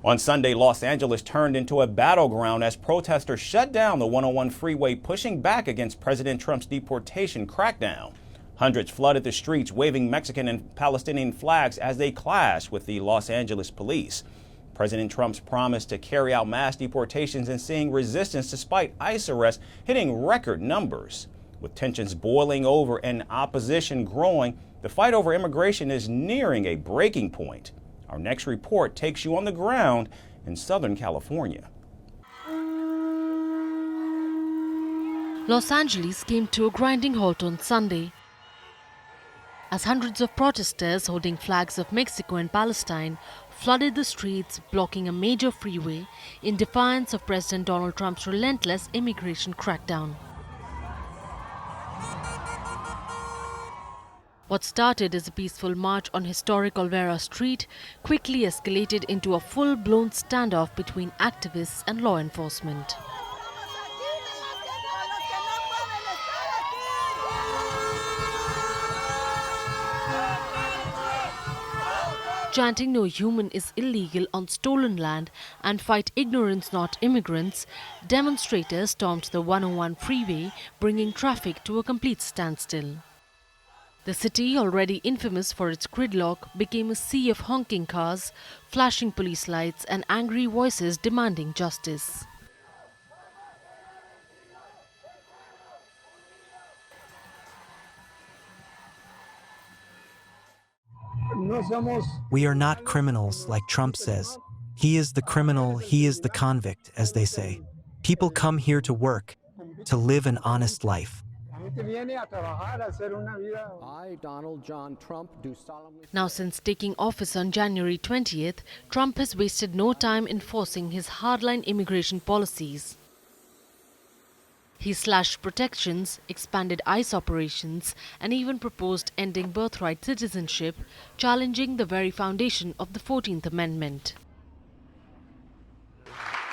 On Sunday, Los Angeles turned into a battleground as protesters shut down the 101 freeway, pushing back against President Trump's deportation crackdown. Hundreds flooded the streets, waving Mexican and Palestinian flags as they clashed with the Los Angeles police. President Trump's promise to carry out mass deportations and seeing resistance despite ICE arrests hitting record numbers. With tensions boiling over and opposition growing, the fight over immigration is nearing a breaking point. Our next report takes you on the ground in Southern California. Los Angeles came to a grinding halt on Sunday as hundreds of protesters holding flags of Mexico and Palestine flooded the streets, blocking a major freeway in defiance of President Donald Trump's relentless immigration crackdown. What started as a peaceful march on historic Olvera Street quickly escalated into a full-blown standoff between activists and law enforcement. Chanting "No human is illegal" on stolen land and "Fight ignorance, not immigrants," demonstrators stormed the 101 freeway, bringing traffic to a complete standstill. The city, already infamous for its gridlock, became a sea of honking cars, flashing police lights and angry voices demanding justice. We are not criminals, like Trump says. He is the criminal, he is the convict, as they say. People come here to work, to live an honest life. I, Donald John Trump, do solemnly... Now, since taking office on January 20th, Trump has wasted no time enforcing his hardline immigration policies. He slashed protections, expanded ICE operations, and even proposed ending birthright citizenship, challenging the very foundation of the 14th Amendment.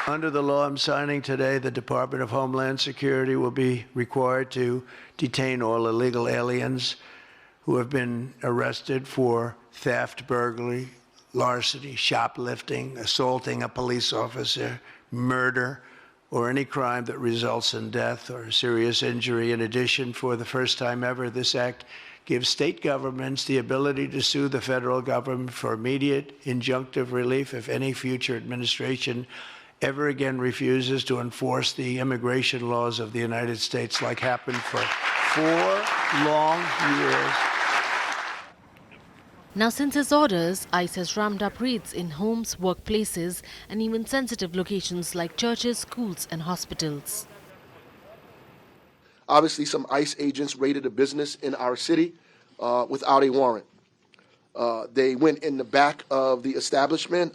Under the law I'm signing today, the Department of Homeland Security will be required to detain all illegal aliens who have been arrested for theft, burglary, larceny, shoplifting, assaulting a police officer, murder, or any crime that results in death or serious injury. In addition, for the first time ever, this act gives state governments the ability to sue the federal government for immediate injunctive relief if any future administration ever again refuses to enforce the immigration laws of the United States, like happened for 4 long years. Now, since his orders, ICE has ramped up raids in homes, workplaces, and even sensitive locations like churches, schools, and hospitals. Obviously, some ICE agents raided a business in our city without a warrant. They went in the back of the establishment.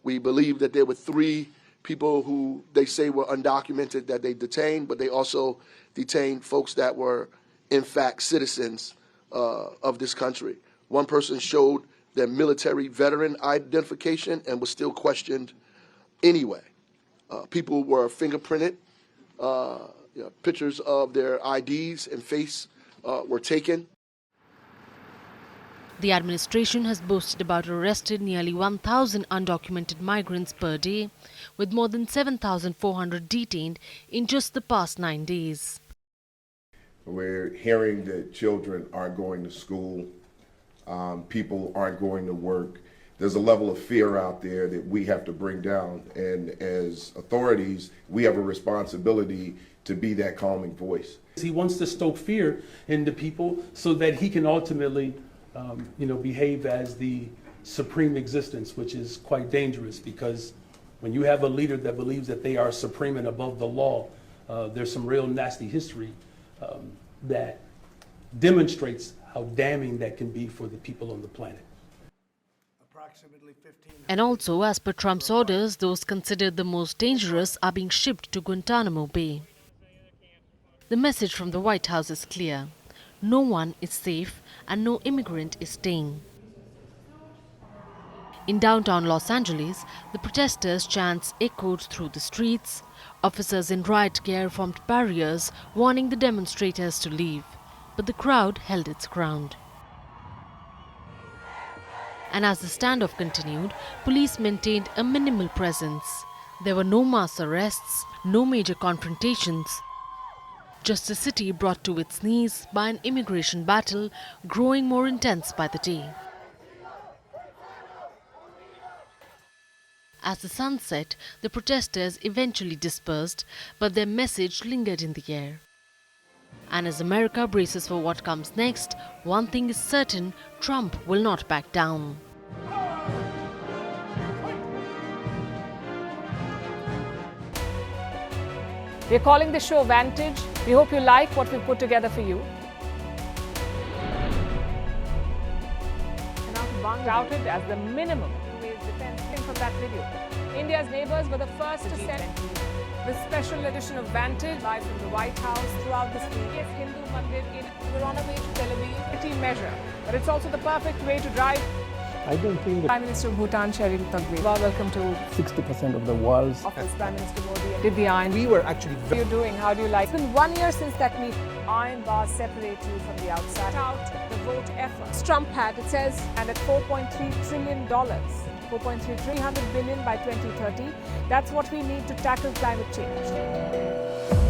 We believe that there were 3 people who they say were undocumented that they detained, but they also detained folks that were, in fact, citizens of this country. One person showed their military veteran identification and was still questioned anyway. People were fingerprinted. Pictures of their IDs and face were taken. The administration has boasted about arrested nearly 1,000 undocumented migrants per day, with more than 7,400 detained in just the past 9 days. We're hearing that children aren't going to school, people aren't going to work. There's a level of fear out there that we have to bring down, and as authorities, we have a responsibility to be that calming voice. He wants to stoke fear in the people so that he can ultimately behave as the supreme existence, which is quite dangerous, because when you have a leader that believes that they are supreme and above the law, there's some real nasty history that demonstrates how damning that can be for the people on the planet. And also, as per Trump's orders, those considered the most dangerous are being shipped to Guantanamo Bay. The message from the White House is clear. No one is safe and no immigrant is staying. In downtown Los Angeles, the protesters' chants echoed through the streets. Officers in riot gear formed barriers, warning the demonstrators to leave. But the crowd held its ground. And as the standoff continued, police maintained a minimal presence. There were no mass arrests, no major confrontations. Just a city brought to its knees by an immigration battle growing more intense by the day. As the sun set, the protesters eventually dispersed, but their message lingered in the air. And as America braces for what comes next, one thing is certain: Trump will not back down. We're calling the show Vantage. We hope you like what we've put together for you. Touted as the minimum defense from that video. India's neighbors were the first to send the special edition of Vantage live from the White House throughout this week. Yes, Hindu Mandir in we're on our way to Tel Aviv. Measure, but it's also the perfect way to drive. I don't think that Prime Minister of Bhutan, Sherin Tagwe. Welcome to 60% of the world's office. Prime Minister Modi did the iron. we were actually How are you doing? How do you like? It's been 1 year since that meeting. Iron bars separate you from the outside. Out the vote efforts. Trump had, it says, and at $4.3 trillion. 300 billion by 2030. That's what we need to tackle climate change.